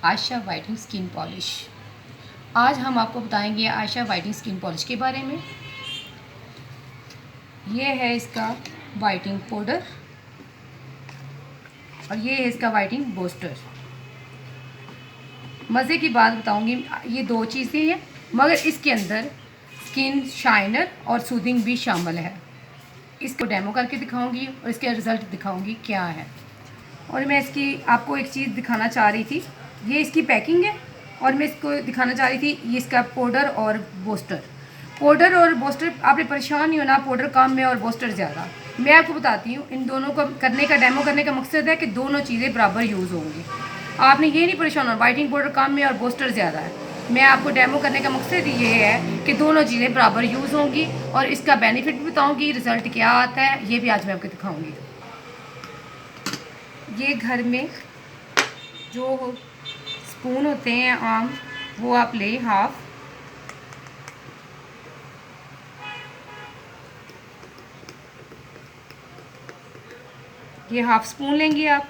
Ayesha whitening skin polish. आज हम आपको बताएंगे आयशा वाइटनिंग स्किन पॉलिश के बारे में। ये है इसका वाइटनिंग पाउडर और ये है इसका वाइटनिंग बूस्टर। मज़े की बात बताऊंगी, ये दो चीज़ें हैं मगर इसके अंदर स्किन शाइनर और सूदिंग भी शामिल है। इसको डेमो करके दिखाऊंगी और इसके रिज़ल्ट दिखाऊंगी क्या है। और मैं इसकी आपको एक चीज़ दिखाना चाह रही थी, ये इसकी पैकिंग है और मैं इसको दिखाना चाह रही थी ये इसका पाउडर और बूस्टर। पाउडर और बूस्टर आपने परेशान नहीं होना, पाउडर कम है और बूस्टर ज़्यादा। मैं आपको बताती हूँ इन दोनों को करने का, डेमो करने का मकसद है कि दोनों चीज़ें बराबर यूज़ होंगी। आपने ये नहीं परेशान होना वाइटनिंग पाउडर कम है और बूस्टर ज़्यादा है। मैं आपको डेमो करने का मकसद ये है कि दोनों चीज़ें बराबर यूज़ होंगी और इसका बेनिफिट भी बताऊँगी, रिज़ल्ट क्या आता है ये भी आज मैं आपको दिखाऊँगी। ये घर में जो स्पून होते हैं आम, वो आप ले हाफ। ये हाफ स्पून लेंगे आप,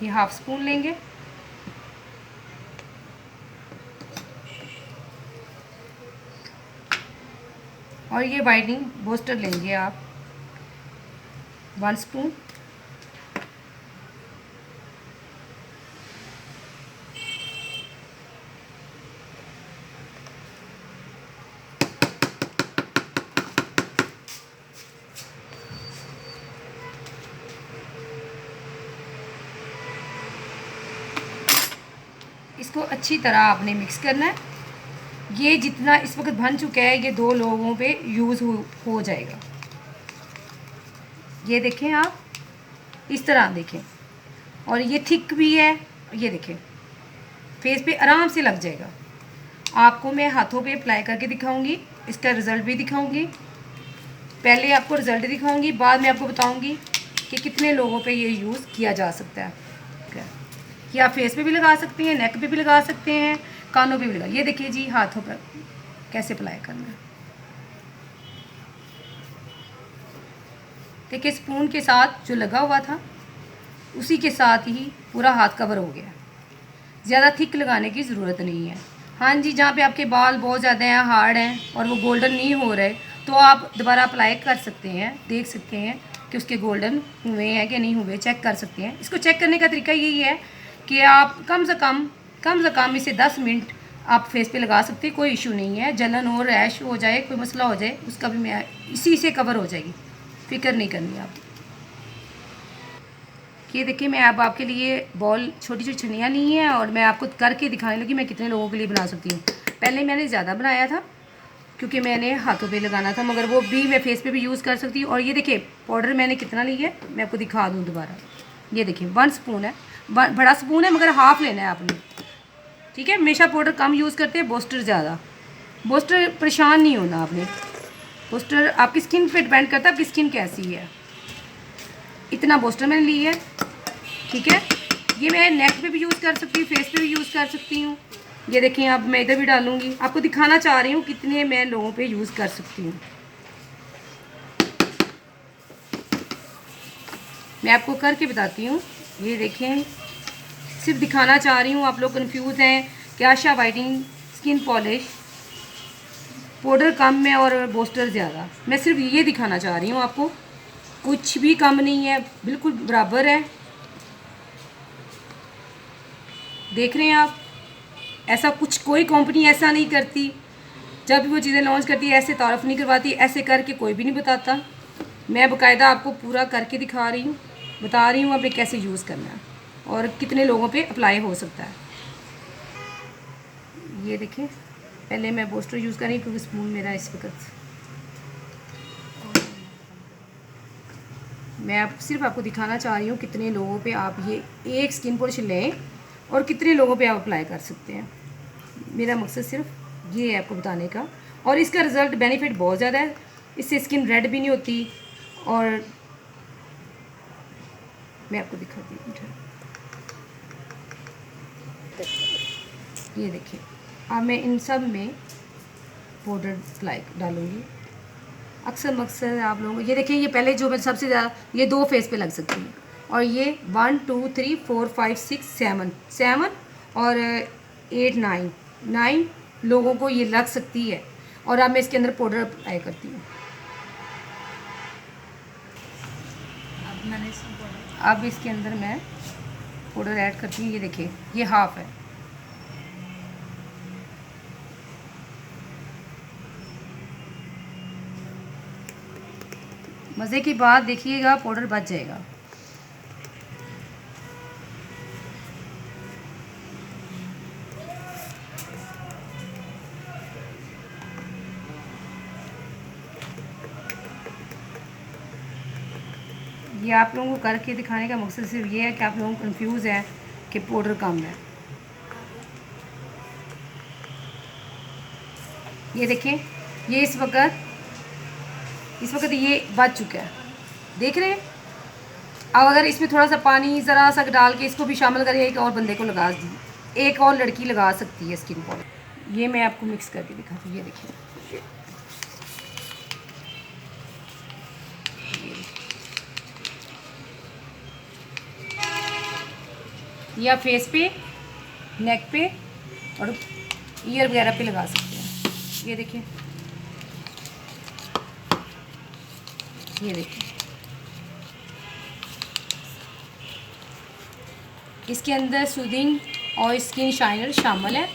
ये हाफ स्पून लेंगे। और ये वाइटनिंग बूस्टर लेंगे आप 1 स्पून। इसको अच्छी तरह आपने मिक्स करना है। ये जितना इस वक्त बन चुका है ये 2 लोगों पे यूज़ हो जाएगा। ये देखें आप, इस तरह देखें, और ये थिक भी है। ये देखें फेस पे आराम से लग जाएगा। आपको मैं हाथों पे अप्लाई करके दिखाऊंगी, इसका रिज़ल्ट भी दिखाऊंगी। पहले आपको रिज़ल्ट दिखाऊंगी, बाद में आपको बताऊंगी कि कितने लोगों पे ये यूज़ किया जा सकता है। कि आप फेस पे भी लगा सकते हैं, नेक पे भी लगा सकते हैं, कानों पे भी लगा। ये देखिए जी हाथों पर कैसे अप्लाई करना है। देखिए स्पून के साथ जो लगा हुआ था उसी के साथ ही पूरा हाथ कवर हो गया। ज़्यादा थिक लगाने की ज़रूरत नहीं है। हाँ जी, जहाँ पे आपके बाल बहुत ज़्यादा हैं, हार्ड हैं और वो गोल्डन नहीं हो रहे, तो आप दोबारा अप्लाई कर सकते हैं, देख सकते हैं कि उसके गोल्डन हुए हैं कि नहीं हुए, चेक कर सकते हैं। इसको चेक करने का तरीका यही है कि आप कम से कम इसे 10 मिनट आप फेस पे लगा सकते हैं, कोई इशू नहीं है। जलन हो, रैश हो जाए, कोई मसला हो जाए, उसका भी मैं इसी से कवर हो जाएगी, फिक्र नहीं करनी आप। ये देखिए मैं अब आपके लिए बॉल छोटी छोटी छन्नियाँ ली हैं और मैं आपको करके दिखाने लगी मैं कितने लोगों के लिए बना सकती हूँ। पहले मैंने ज़्यादा बनाया था क्योंकि मैंने हाथों पे लगाना था, मगर वो भी मैं फेस पे भी यूज़ कर सकती हूँ। और ये देखिए पाउडर मैंने कितना लिया है, मैं आपको दिखा दूँ दोबारा। ये देखिए 1 स्पून है, बड़ा स्पून है मगर हाफ़ लेना है आपने, ठीक है। हमेशा पाउडर कम यूज़ करते हैं, बूस्टर ज़्यादा। बूस्टर परेशान नहीं होना आपने, बूस्टर आपकी स्किन पे डिपेंड करता है आपकी स्किन कैसी है। इतना बूस्टर मैंने लिया है, ठीक है। ये मैं नेक पे भी यूज़ कर सकती हूँ, फेस पे भी यूज़ कर सकती हूँ। ये देखें अब मैं इधर भी डालूँगी, आपको दिखाना चाह रही हूँ कितने मैं लोगों पे यूज़ कर सकती हूँ। मैं आपको करके बताती हूँ। ये देखें, सिर्फ दिखाना चाह रही हूँ। आप लोग कंफ्यूज हैं कि Ayesha whitening skin polish powder कम है और बूस्टर ज़्यादा। मैं सिर्फ ये दिखाना चाह रही हूँ आपको, कुछ भी कम नहीं है, बिल्कुल बराबर है। देख रहे हैं आप, ऐसा कुछ कोई कंपनी ऐसा नहीं करती, जब भी वो चीज़ें लॉन्च करती है ऐसे तारीफ नहीं करवाती, ऐसे करके कोई भी नहीं बताता। मैं बाकायदा आपको पूरा करके दिखा रही हूँ, बता रही हूँ अब कैसे यूज़ करना है और कितने लोगों पे अप्लाई हो सकता है। ये देखें पहले मैं बूस्टर यूज़ कर रही हूँ क्योंकि स्पून मेरा इस वक्त, मैं सिर्फ आपको दिखाना चाह रही हूँ कितने लोगों पे आप ये एक स्किन पॉलिश लें और कितने लोगों पे आप अप्लाई कर सकते हैं। मेरा मकसद सिर्फ ये है आपको बताने का। और इसका रिज़ल्ट बेनिफिट बहुत ज़्यादा है, इससे स्किन रेड भी नहीं होती। और मैं आपको दिखाती हूँ, ये देखिए अब मैं इन सब में पाउडर अप्लाई डालूँगी। अक्सर मकसद आप लोगों को ये देखिए, ये पहले जो मैं सबसे ज़्यादा ये 2 फेस पे लग सकती है और ये 1 2 3 4 5 6 7 और 8 9 लोगों को ये लग सकती है। और अब मैं इसके अंदर पाउडर अप्लाई करती हूँ। अब इसके अंदर मैं पाउडर ऐड करती हूँ। ये देखिए, ये हाफ है। मज़े की बात देखिएगा, पाउडर बच जाएगा। ये आप लोगों को करके दिखाने का मकसद सिर्फ ये है कि आप लोगों को कंफ्यूज है कि पाउडर कम है। ये देखें, ये इस वक्त ये बच चुका है, देख रहे हैं। अब अगर इसमें थोड़ा सा पानी ज़रा सा डाल के इसको भी शामिल करें, एक और बंदे को लगा दी, एक और लड़की लगा सकती है स्किन पाउडर। ये मैं आपको मिक्स करके दिखाती हूँ। ये देखिए, या फेस पे, नेक पे और ईयर वगैरह पे लगा सकते हैं। ये देखिए, ये देखिए, इसके अंदर सूदिंग और स्किन शाइनर शामिल है।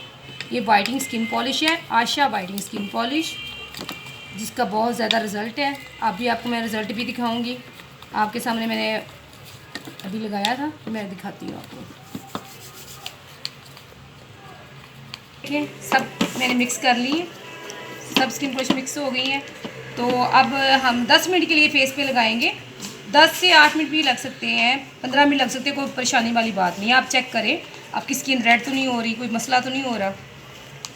ये वाइटिंग स्किन पॉलिश है, आशा वाइटिंग स्किन पॉलिश, जिसका बहुत ज़्यादा रिज़ल्ट है। अभी आपको मैं रिज़ल्ट भी दिखाऊंगी। आपके सामने मैंने अभी लगाया था, मैं दिखाती हूँ आपको। देखिए, सब मैंने मिक्स कर ली, सब स्किन पॉलिश मिक्स हो गई है। तो अब हम 10 मिनट के लिए फेस पे लगाएंगे। 10 से 8 मिनट भी लग सकते हैं, 15 मिनट लग सकते हैं, कोई परेशानी वाली बात नहीं है। आप चेक करें आपकी स्किन रेड तो नहीं हो रही, कोई मसला तो नहीं हो रहा,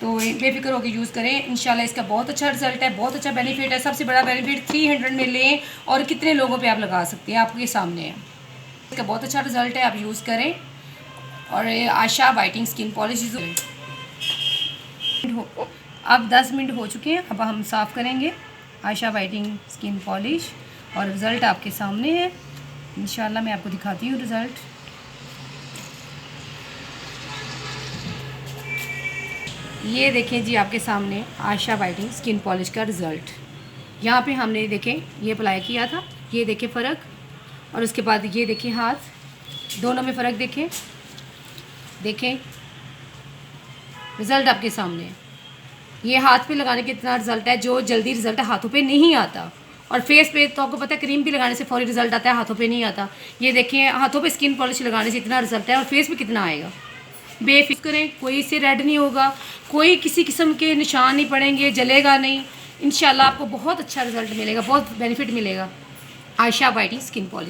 तो बेफिक्र होकर यूज़ करें। इंशाल्लाह इसका बहुत अच्छा रिजल्ट है, बहुत अच्छा बेनिफिट है। सबसे बड़ा बेनिफिट 300 में लें और कितने लोगों पे आप लगा सकते हैं, आपके सामने है। इसका बहुत अच्छा रिजल्ट है, आप यूज़ करें। और आशा वाइटिंग स्किन पॉलिश अब 10 मिनट हो चुके हैं। अब हम साफ़ करेंगे आशा वाइटिंग स्किन पॉलिश और रिज़ल्ट आपके सामने है। इंशाल्लाह मैं आपको दिखाती हूँ रिज़ल्ट। ये देखें जी, आपके सामने आशा वाइटिंग स्किन पॉलिश का रिज़ल्ट। यहाँ पे हमने देखें ये अप्लाई किया था, ये देखें फ़र्क, और उसके बाद ये देखें हाथ, दोनों में फ़र्क देखें। रिज़ल्ट आपके सामने है। ये हाथ पे लगाने के इतना रिज़ल्ट है, जो जल्दी रिज़ल्ट हाथों पे नहीं आता। और फेस पे तो आपको पता है क्रीम भी लगाने से फौरी रिज़ल्ट आता है, हाथों पे नहीं आता। ये देखें, हाथों पे स्किन पॉलिश लगाने से इतना रिज़ल्ट है, और फेस पे कितना आएगा। बेफिक्र करें, कोई इससे रेड नहीं होगा, कोई किसी किस्म के निशान नहीं पड़ेंगे, जलेगा नहीं। इंशाल्लाह आपको बहुत अच्छा रिज़ल्ट मिलेगा, बहुत बेनिफिट मिलेगा आशा वाइटिंग स्किन पॉलिश।